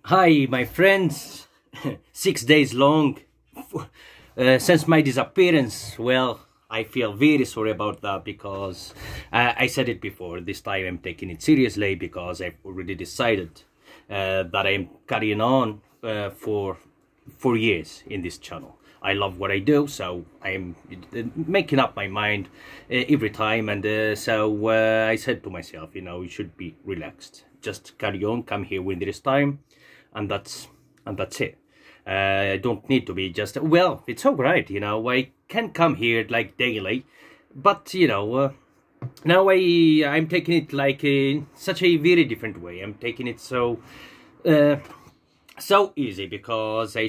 Hi, my friends. 6 days long since my disappearance. Well, I feel very sorry about that because I said it before. This time I'm taking it seriously because I've already decided that I'm carrying on for 4 years in this channel. I love what I do, so I'm making up my mind every time, and I said to myself, you should be relaxed. Just carry on, come here when there is time, and that's it. I don't need to be just, well, it's all right, I can come here like daily, but now I'm taking it like in such a very different way. I'm taking it so easy because I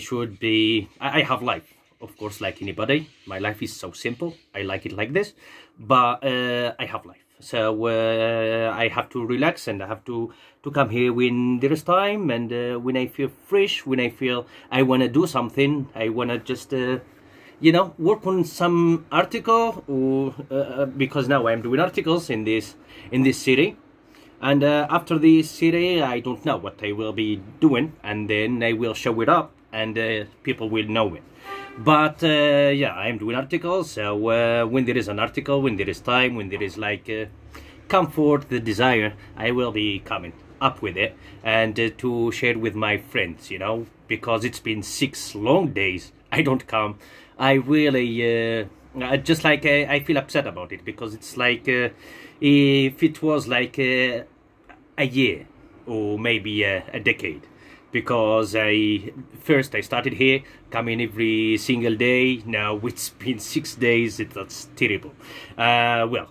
have life, of course, like anybody. My life is so simple. I like it like this, but I have life. So I have to relax, and I have to come here when there is time, and when I feel fresh, when I feel I want to do something, I want to just work on some article, or because now I'm doing articles in this city, and after this city I don't know what I will be doing, and then I will show it up, and people will know it. But yeah, I'm doing articles, so when there is an article, when there is time, when there is like comfort, the desire, I will be coming up with it, and to share with my friends, because it's been 6 long days I don't come. I really just like I feel upset about it, because it's like if it was like a year or maybe a decade, because I started here, coming every single day. Now it's been 6 days. That's terrible. Well,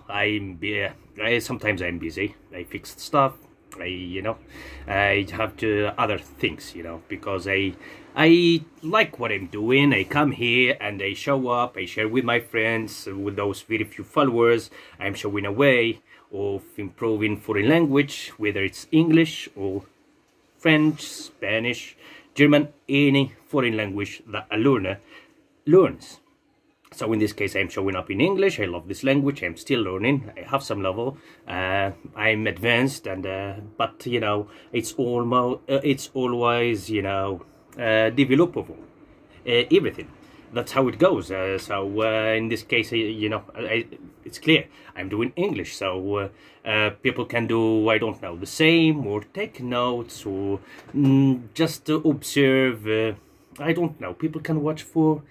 sometimes I'm busy. I fix stuff. I have to other things, because I like what I'm doing. I come here and I show up. I share with my friends, with those very few followers. I'm showing a way of improving foreign language, whether it's English or French, Spanish, German, any foreign language that a learner learns. So in this case, I'm showing up in English. I love this language. I'm still learning. I have some level. I'm advanced, and but it's always developable. Everything. That's how it goes. In this case, it's clear I'm doing English, so people can do, I don't know, the same, or take notes, or just observe. I don't know. People can watch for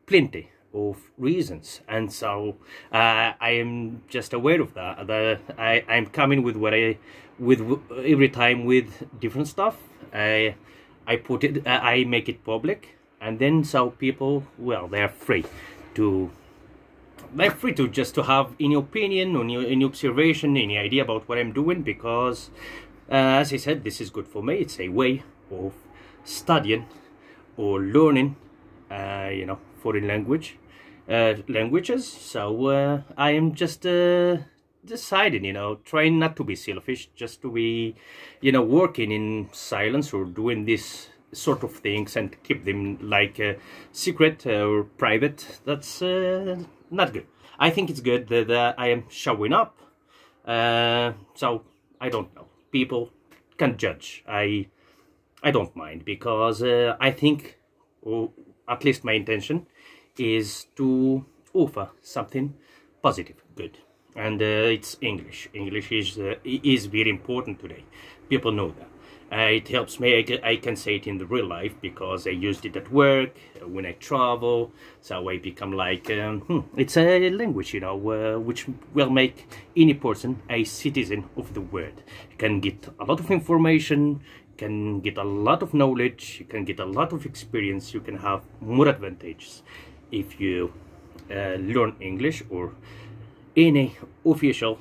plenty of reasons, and so I am just aware of that. I'm coming with every time with different stuff. I make it public. And then so people, well, they're free to just to have any opinion, or any observation, any idea about what I'm doing, because as I said, this is good for me. It's a way of studying or learning foreign languages. So I am just deciding, trying not to be selfish, just to be working in silence, or doing this sort of things and keep them like secret or private. That's not good. I think it's good that I am showing up, so I don't know, people can judge. I don't mind, because I think, or at least my intention is to offer something positive, good, and it's English. English is very important today. People know that. It helps me. I can say it in the real life, because I used it at work, when I travel. So I become like, it's a language, which will make any person a citizen of the world. You can get a lot of information, can get a lot of knowledge, you can get a lot of experience, you can have more advantages if you learn English, or any official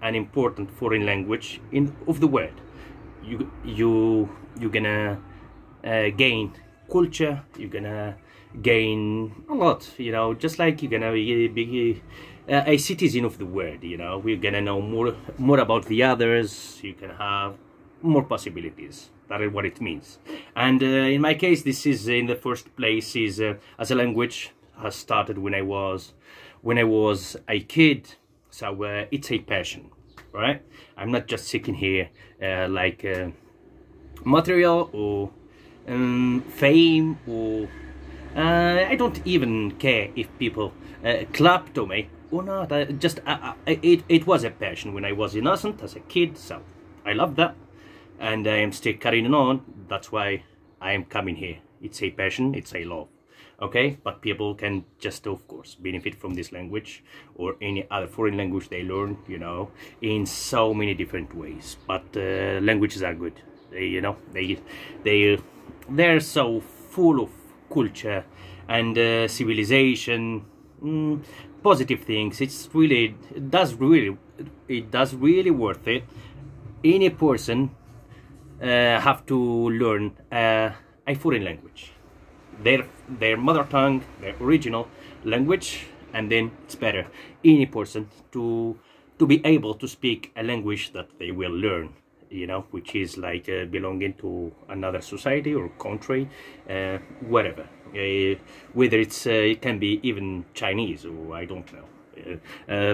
and important foreign language of the world. You're gonna gain culture. You're gonna gain a lot, just like you're gonna be a citizen of the world. We're gonna know more about the others. You can have more possibilities. That is what it means. And in my case, this is, in the first place, is as a language has started when I was a kid. So it's a passion. Right? I'm not just sitting here like material, or fame, or I don't even care if people clap to me or not. It was a passion when I was innocent as a kid, so I love that, and I am still carrying on. That's why I am coming here. It's a passion, it's a love. Okay, but people can just, of course, benefit from this language or any other foreign language they learn, you know, in so many different ways. But languages are good. You know, they're so full of culture and civilization, positive things. It does really worth it. Any person have to learn a foreign language, their mother tongue, their original language, and then it's better any person to be able to speak a language that they will learn, you know, which is like belonging to another society or country, whatever, whether it can be even Chinese or I don't know.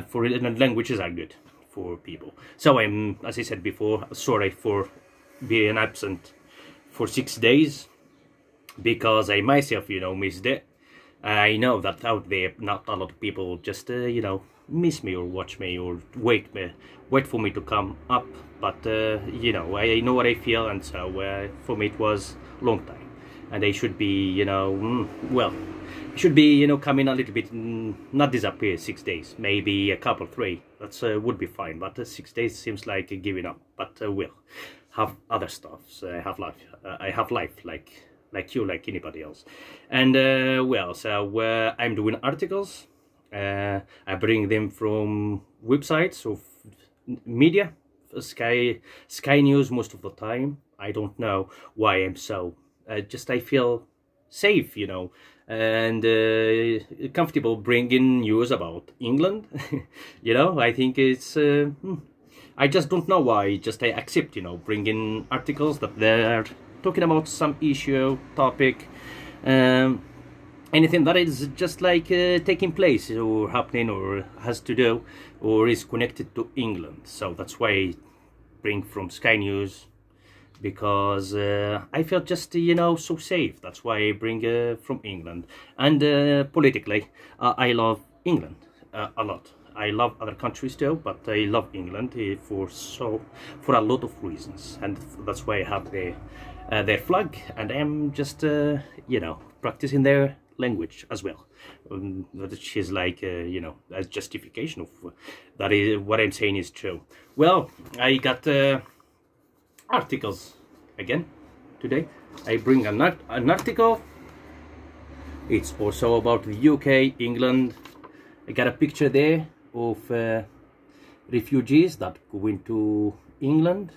Foreign languages are good for people. So I'm, as I said before, sorry for being absent for 6 days, because I myself, you know, missed it. I know that out there not a lot of people just you know, miss me or watch me or wait for me to come up, but you know, I know what I feel, and so for me it was a long time, and they should be, you know, well, should be, you know, coming a little bit, not disappear 6 days, maybe a couple, 3, that's would be fine, but 6 days seems like giving up. But we'll have other stuff. So I have life like you, like anybody else. And well, so I'm doing articles. I bring them from websites of media, Sky News most of the time. I don't know why I'm so just I feel safe, you know, and comfortable bringing news about England. You know, I think it's I just don't know why. Just I accept, you know, bringing articles that they're talking about some issue, topic, anything that is just like taking place or happening or has to do or is connected to England. So that's why I bring from Sky News, because I feel just, you know, so safe. That's why I bring from England. And politically, I love England a lot. I love other countries too, but I love England for a lot of reasons, and that's why I have their flag, and I'm just you know, practicing their language as well, which is like you know, as justification of that is what I'm saying is true. Well, I got articles again today. I bring an article. It's also about the UK, England. I got a picture there of refugees that go into England,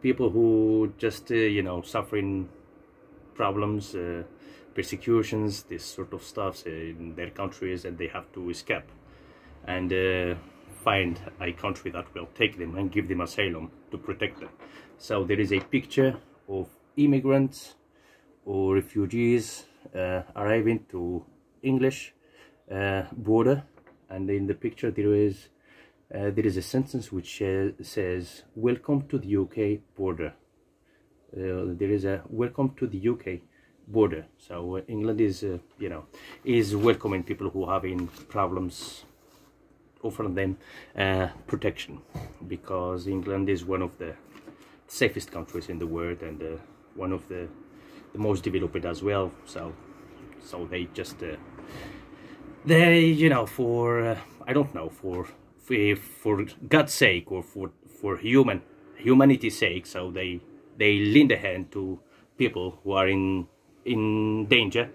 people who just you know, suffering problems, persecutions, this sort of stuff in their countries, and they have to escape and find a country that will take them and give them asylum to protect them. So there is a picture of immigrants or refugees arriving to English border, and in the picture there is a sentence which says "Welcome to the UK border." There is a "Welcome to the UK border." So England is you know, is welcoming people who are having problems, offering them protection, because England is one of the safest countries in the world, and one of the most developed as well. So they just they, you know, for I don't know, for God's sake, or for humanity's sake, so they lend a hand to people who are in danger,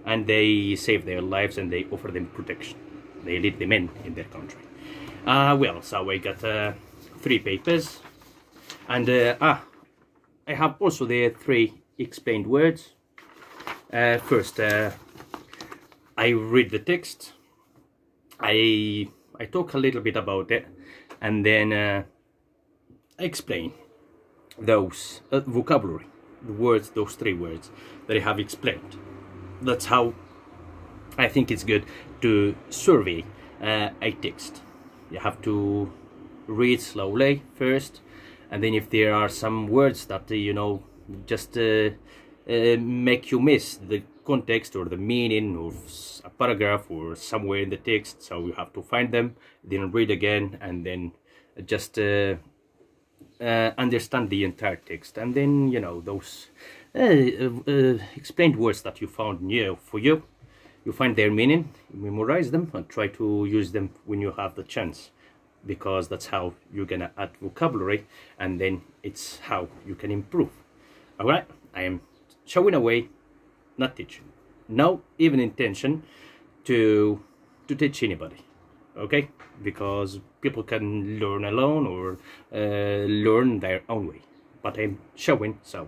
and they save their lives, and they offer them protection. They let them in their country. Well, so I got 3 papers, and I have also the 3 explained words. First, I read the text, I talk a little bit about it, and then I explain those vocabulary, the words, those 3 words that I have explained. That's how I think it's good to survey a text. You have to read slowly first, and then if there are some words that you know, just make you miss the context or the meaning of a paragraph or somewhere in the text, so you have to find them, then read again, and then just understand the entire text. And then, you know, those explained words that you found new for you, you find their meaning, memorize them, and try to use them when you have the chance, because that's how you're gonna add vocabulary, and then it's how you can improve. All right, I am showing away, not teaching. No even intention to teach anybody, okay? Because people can learn alone or learn their own way. But I'm showing, so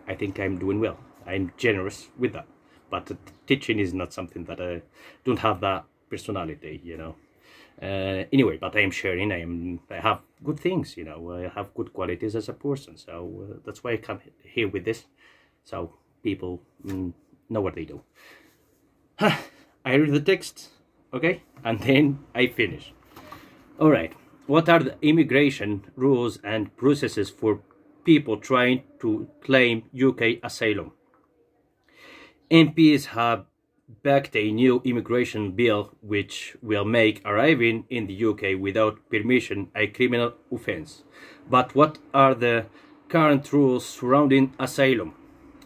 I think I'm doing well. I'm generous with that. But teaching is not something that I don't have that personality, you know. Anyway, but I'm sharing. I have good things, you know. I have good qualities as a person, so that's why I come here with this, so people know what they do. I read the text, okay, and then I finish. All right. What are the immigration rules and processes for people trying to claim UK asylum? MPs have backed a new immigration bill which will make arriving in the UK without permission a criminal offence. But what are the current rules surrounding asylum?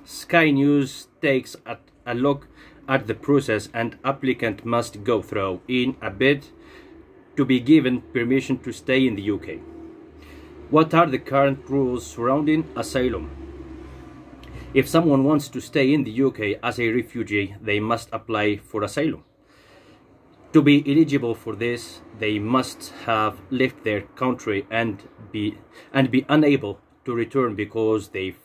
Sky News takes a look at the process an applicant must go through in a bid to be given permission to stay in the UK. What are the current rules surrounding asylum? If someone wants to stay in the UK as a refugee, they must apply for asylum. To be eligible for this, they must have left their country and be unable to return because they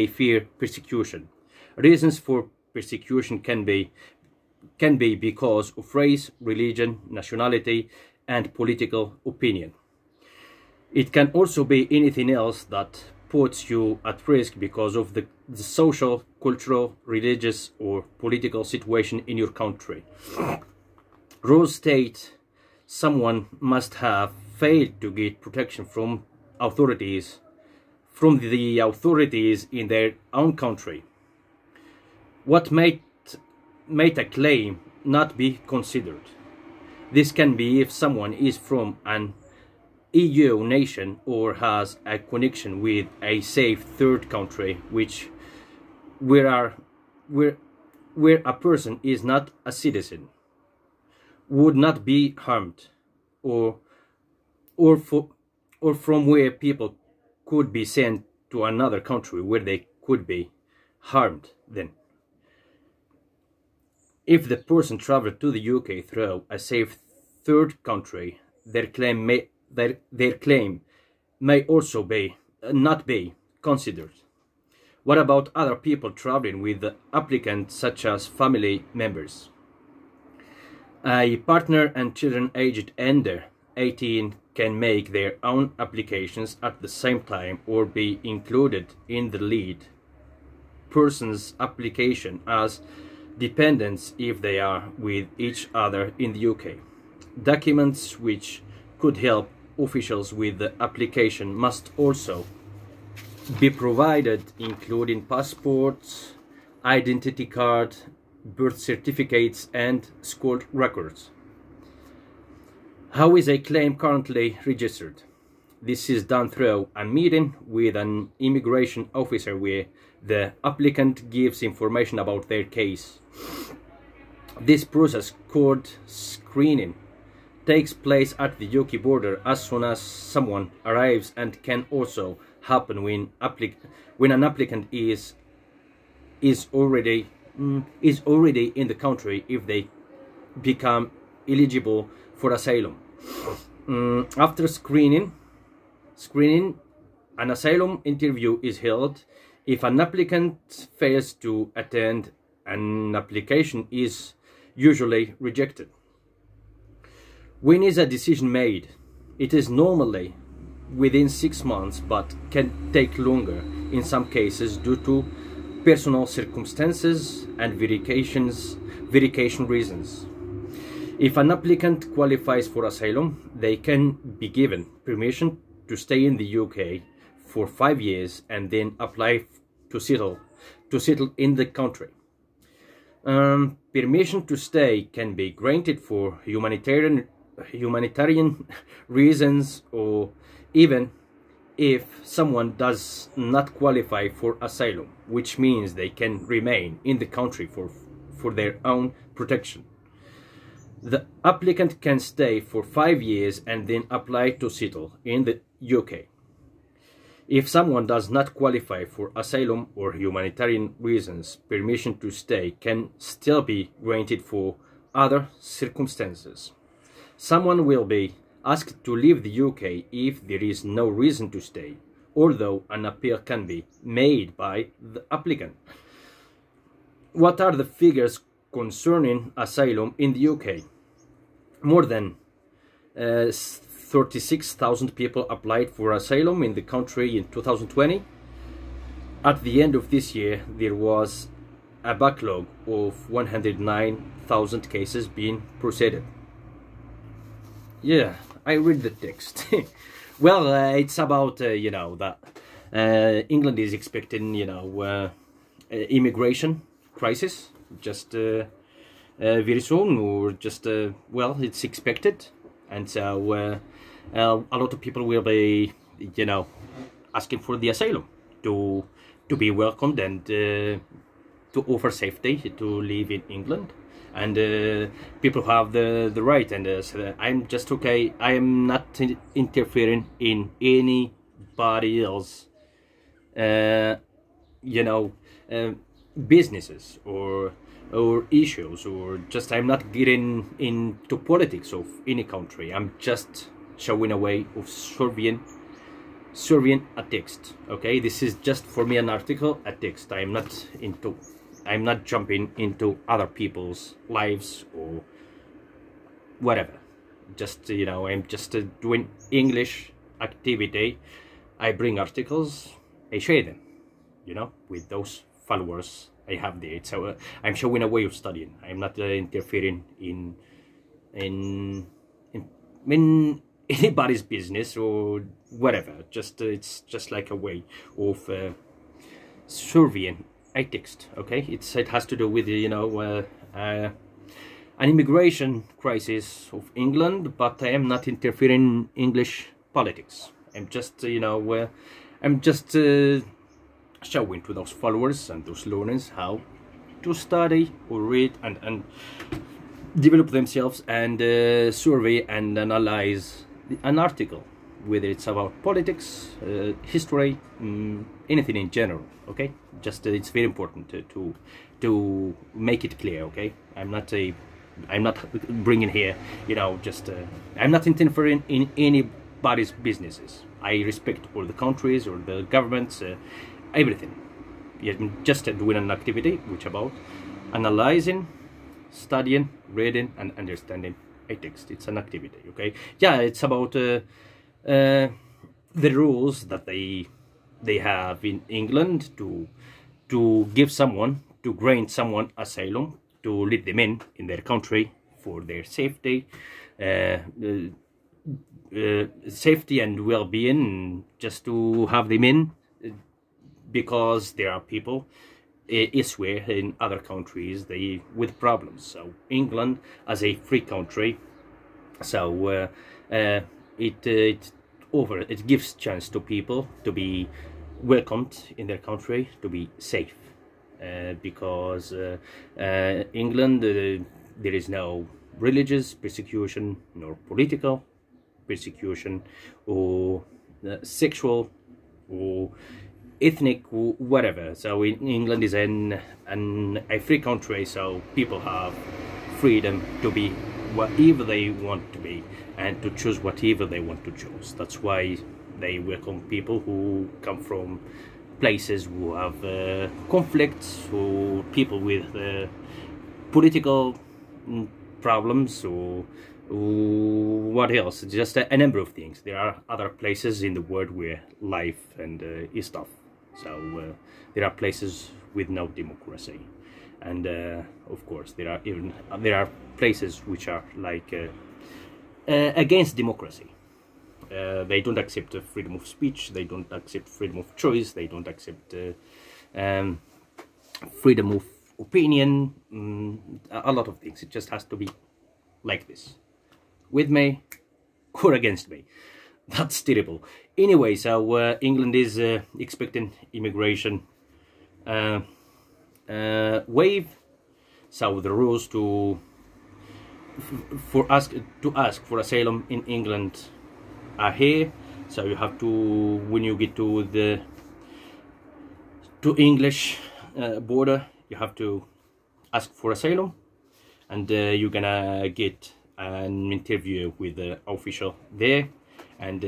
fear persecution. Reasons for persecution can be because of race, religion, nationality, and political opinion. It can also be anything else that puts you at risk because of the social, cultural, religious, or political situation in your country. Rules state someone must have failed to get protection from the authorities in their own country. What might a claim not be considered? This can be if someone is from an EU nation or has a connection with a safe third country, where a person is not a citizen, would not be harmed, or from where people could be sent to another country where they could be harmed. Then, if the person traveled to the UK through a safe third country, their claim may also not be considered. What about other people traveling with the applicant, such as family members? A partner and children aged under 18 can make their own applications at the same time or be included in the lead person's application as dependents if they are with each other in the UK. Documents which could help officials with the application must also be provided, including passports, identity card, birth certificates, and school records. How is a claim currently registered? This is done through a meeting with an immigration officer where the applicant gives information about their case. This process, called screening, takes place at the UK border as soon as someone arrives, and can also happen when an applicant is already in the country if they become eligible for asylum. After screening, an asylum interview is held. If an applicant fails to attend, an application is usually rejected. When is a decision made? It is normally within 6 months, but can take longer in some cases due to personal circumstances and verification reasons. If an applicant qualifies for asylum, they can be given permission to stay in the UK for 5 years and then apply to settle to settle in the country. Permission to stay can be granted for humanitarian reasons, or even if someone does not qualify for asylum, which means they can remain in the country for their own protection. The applicant can stay for 5 years and then apply to settle in the UK. If someone does not qualify for asylum or humanitarian reasons, permission to stay can still be granted for other circumstances. Someone will be asked to leave the UK if there is no reason to stay, although an appeal can be made by the applicant. What are the figures concerning asylum in the UK? More than 36,000 people applied for asylum in the country in 2020. At the end of this year, there was a backlog of 109,000 cases being processed. Yeah, I read the text. Well, it's about, you know, that England is expecting, you know, immigration crisis just very soon, or just, well, it's expected. And so a lot of people will be, you know, asking for the asylum to be welcomed and to offer safety to live in England. And people have the right, and so I'm just okay. I am not interfering in anybody else, you know, businesses or issues, or just I'm not getting into politics of any country. I'm just showing a way of serving a text. Okay, this is just for me an article, a text. I'm not jumping into other people's lives or whatever. Just, you know, I'm just doing English activity. I bring articles, I share them, you know, with those followers I have there. So I'm showing a way of studying. I'm not interfering in anybody's business or whatever. Just it's just like a way of surveying a text. Okay, it has to do with, you know, an immigration crisis of England, but I am not interfering in English politics. I'm just, you know, I'm just showing to those followers and those learners how to study or read and develop themselves, and survey and analyze an article, whether it's about politics, history, anything in general. Okay, just it's very important to make it clear. Okay, I'm not bringing here, you know, just I'm not interfering in anybody's businesses. I respect all the countries or the governments, everything. Yeah, I'm just doing an activity which about analyzing, studying, reading and understanding a text. It's an activity. Okay, yeah, it's about the rules that they have in England to give someone, to grant someone asylum, to let them in their country for their safety, safety and well-being, just to have them in, because there are people elsewhere in other countries with problems. So England as a free country, so it gives chance to people to be welcomed in their country, to be safe, because England, there is no religious persecution nor political persecution or sexual or ethnic or whatever. So England is a free country, so people have freedom to be whatever they want to be and to choose whatever they want to choose. That's why they welcome people who come from places who have conflicts, or people with political problems, or what else, just a number of things. There are other places in the world where life and is tough. So there are places with no democracy, and of course there are places which are like against democracy. They don't accept freedom of speech, they don't accept freedom of choice, they don't accept freedom of opinion, a lot of things. It just has to be like this, with me or against me. That's terrible. Anyway, so England is expecting immigration wave. So the rules to ask for asylum in England are here. So you have to, when you get to the English border, you have to ask for asylum, and you're gonna get an interview with the official there, and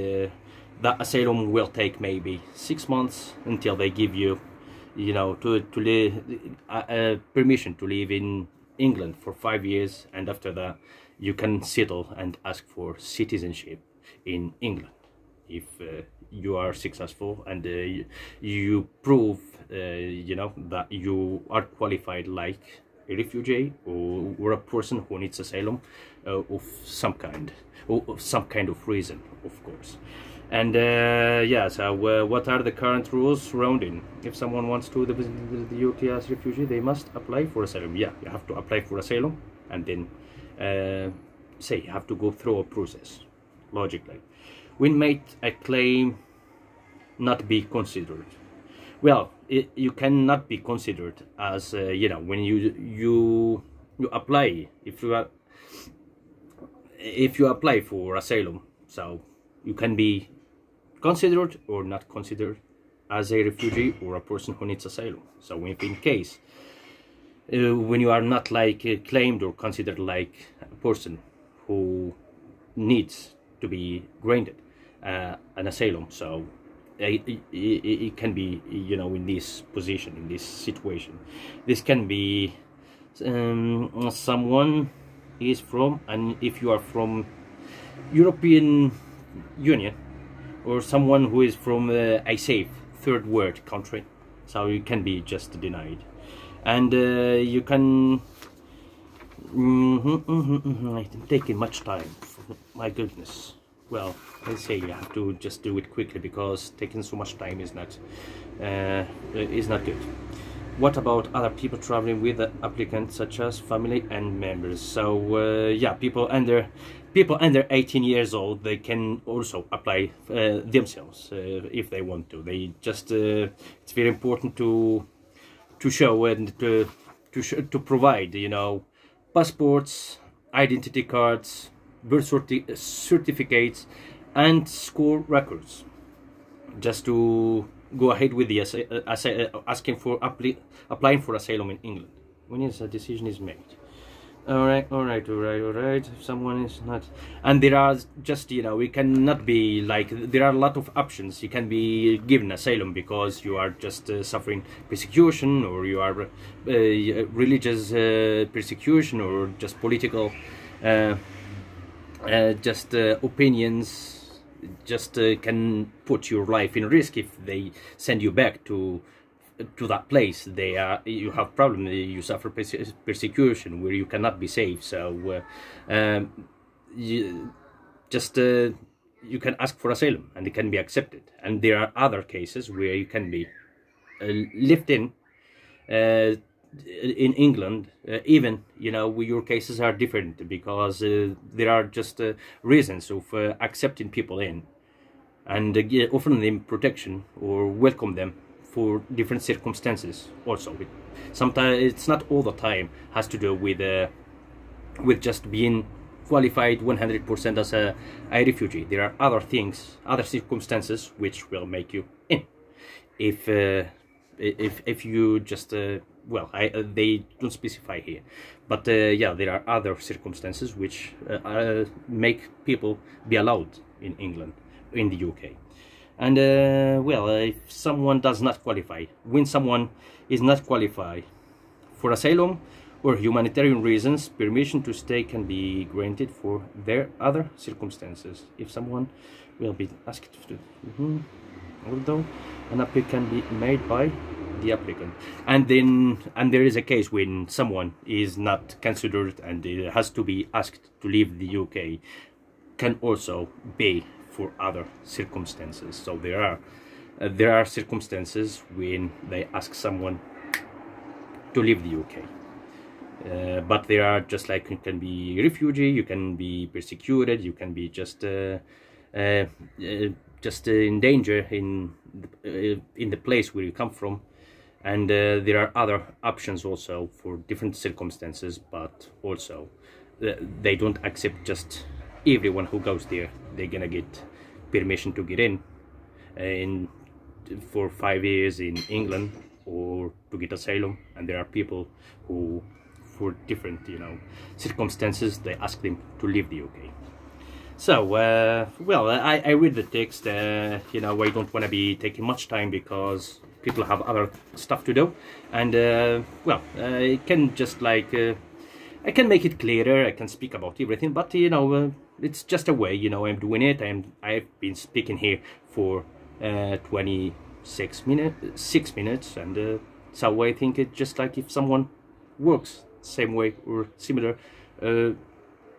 that asylum will take maybe 6 months until they give you, you know, to live permission to live in England for 5 years, and after that you can settle and ask for citizenship in England if you are successful and you prove you know, that you are qualified like a refugee or a person who needs asylum of some kind, or of some kind of reason, of course. And yeah, so what are the current rules surrounding? If someone wants to visit the UK as a refugee, they must apply for asylum. Yeah, you have to apply for asylum, and then say you have to go through a process, logically. When might a claim not be considered? Well, you cannot be considered as you know, when you apply, if you apply for asylum, so you can be considered or not considered as a refugee or a person who needs asylum. So if in case when you are not like claimed or considered like a person who needs to be granted an asylum, so it can be, you know, in this position, in this situation. This can be someone is from, and if you are from European Union, or someone who is from a safe third world country, so you can be just denied. And you can I'm taking much time, my goodness. Well, I say you have to just do it quickly, because taking so much time is not good. What about other people traveling with the applicant, such as family and members? So yeah, people under 18 years old, they can also apply themselves if they want to. They just it's very important to show and to provide, you know, passports, identity cards, birth certificates, and school records, just to go ahead with the asking for applying for asylum in England when a decision is made. All right. If someone is not, and there are just, you know, we cannot be like, there are a lot of options. You can be given asylum because you are just suffering persecution, or you are religious persecution, or just political opinions. Just can put your life in risk if they send you back to that place. You have problem, you suffer persecution where you cannot be safe. So you can ask for asylum and it can be accepted. And there are other cases where you can be lived in England, even, you know, your cases are different, because there are just reasons of accepting people in and offering them protection or welcome them for different circumstances. Also, sometimes it's not all the time has to do with just being qualified 100% as a refugee. There are other things, other circumstances which will make you in. If you just well, they don't specify here, but yeah, there are other circumstances which make people be allowed in England, in the UK. And well, if someone does not qualify, when someone is not qualified for asylum or humanitarian reasons, permission to stay can be granted for their other circumstances. If someone will be asked to, although an appeal can be made by the applicant, and there is a case when someone is not considered and it has to be asked to leave the UK, can also be for other circumstances. So there are circumstances when they ask someone to leave the UK. But there are just like, you can be refugee, you can be persecuted, you can be just in danger in the place where you come from, and there are other options also for different circumstances. But also they don't accept just everyone who goes there. They're gonna get permission to get in for 5 years in England, or to get asylum. And there are people who, for different, you know, circumstances, they ask them to leave the UK. So well, I read the text. You know, I don't want to be taking much time because people have other stuff to do. And well, I can just like I can make it clearer, I can speak about everything, but you know, it's just a way, you know, I'm doing it. I've been speaking here for 6 minutes, and so I think it's just like, if someone works same way or similar,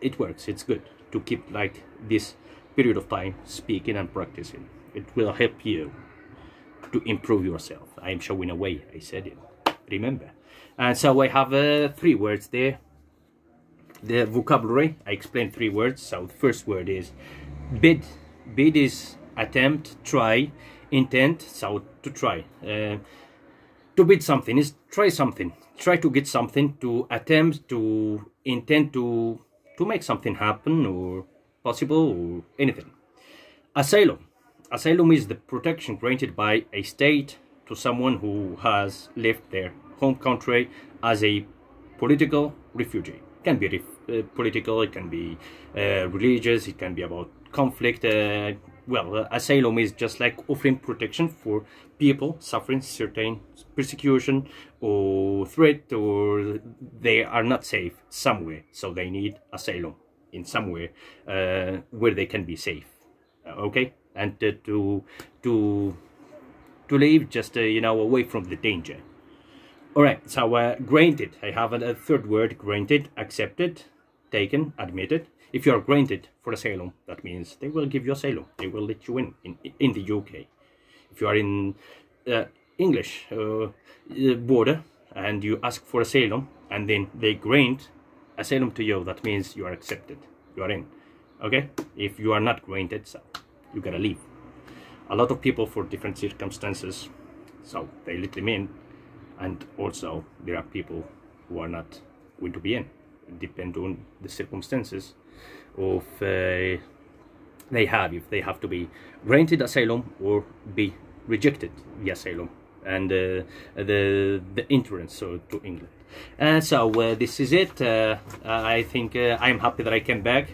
it works. It's good to keep like this period of time speaking and practicing. It will help you to improve yourself. I am showing a way, I said it, remember. And so I have 3 words there. The vocabulary, I explained 3 words. So the first word is bid. Bid is attempt, try, intent, so to try. To bid something is try something, try to get something, to attempt, to intend to make something happen or possible or anything. Asylum. Asylum is the protection granted by a state to someone who has left their home country as a political refugee. It can be political, it can be religious, it can be about conflict. Well, asylum is just like offering protection for people suffering certain persecution or threat, or they are not safe somewhere, so they need asylum in somewhere where they can be safe. Okay, and to live just you know, away from the danger. All right, so granted, I have a 3rd word, granted, accepted, taken, admitted. If you are granted for asylum, that means they will give you asylum. They will let you in the UK. If you are in English border and you ask for asylum, and then they grant asylum to you, that means you are accepted. You are in. Okay? If you are not granted, so you gotta leave. A lot of people, for different circumstances, so they let them in. And also there are people who are not going to be in. It depends on the circumstances of if they have to be granted asylum or be rejected the asylum and the entrance to England. And so this is it. I think I'm happy that I came back.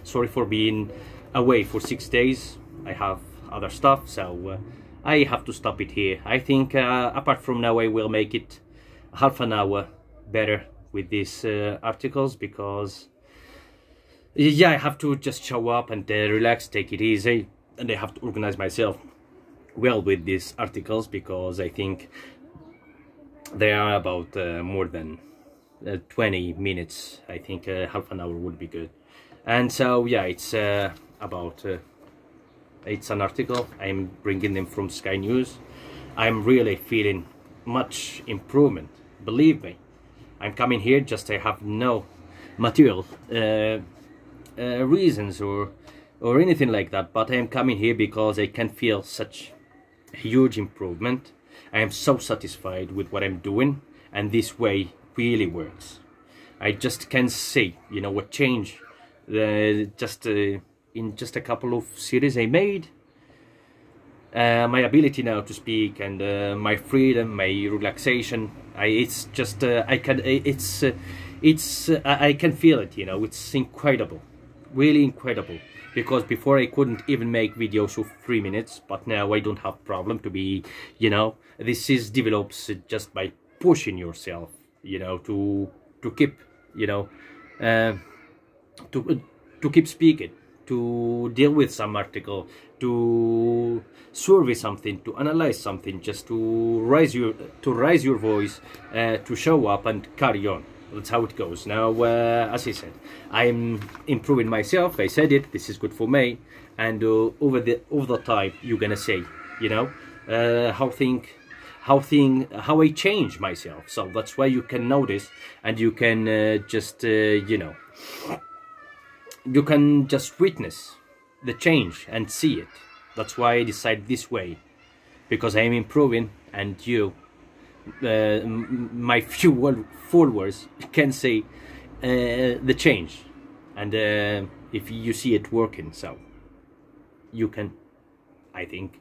Sorry for being away for 6 days. I have other stuff, so I have to stop it here. I think apart from now, I will make it half an hour better with these articles, because yeah, I have to just show up and relax, take it easy, and I have to organize myself well with these articles, because I think they are about more than 20 minutes. I think half an hour would be good. And so yeah, it's about it's an article. I'm bringing them from Sky News. I'm really feeling much improvement, believe me. I'm coming here, just I have no material reasons or anything like that, but I am coming here because I can feel such huge improvement. I am so satisfied with what I'm doing, and this way really works. I just can see, you know, what change in just a couple of series I made. My ability now to speak, and my freedom, my relaxation. It's just I can feel it. You know, it's incredible, really incredible. Because before I couldn't even make videos of 3 minutes, but now I don't have problem to be. You know, this is develops just by pushing yourself. You know, to keep, you know, to keep speaking, to deal with some article, to survey something, to analyze something, just to raise your voice, to show up and carry on. That's how it goes. Now, as I said, I'm improving myself. I said it. This is good for me. how I change myself. So that's why you can notice, and you can just you know, you can just witness the change and see it. That's why I decide this way, because I am improving, and you, my few followers, can see the change, and if you see it working, so you can, I think,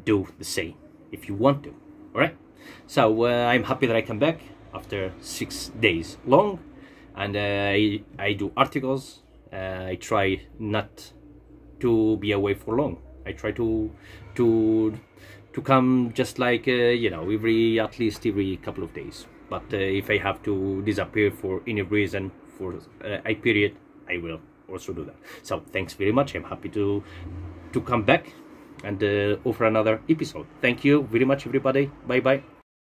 do the same if you want to. All right, so I'm happy that I come back after 6 days long, and I do articles. I try not to be away for long. I try to come just like you know, at least every couple of days. But if I have to disappear for any reason for a period, I will also do that. So thanks very much. I'm happy to come back and offer another episode. Thank you very much, everybody. Bye bye.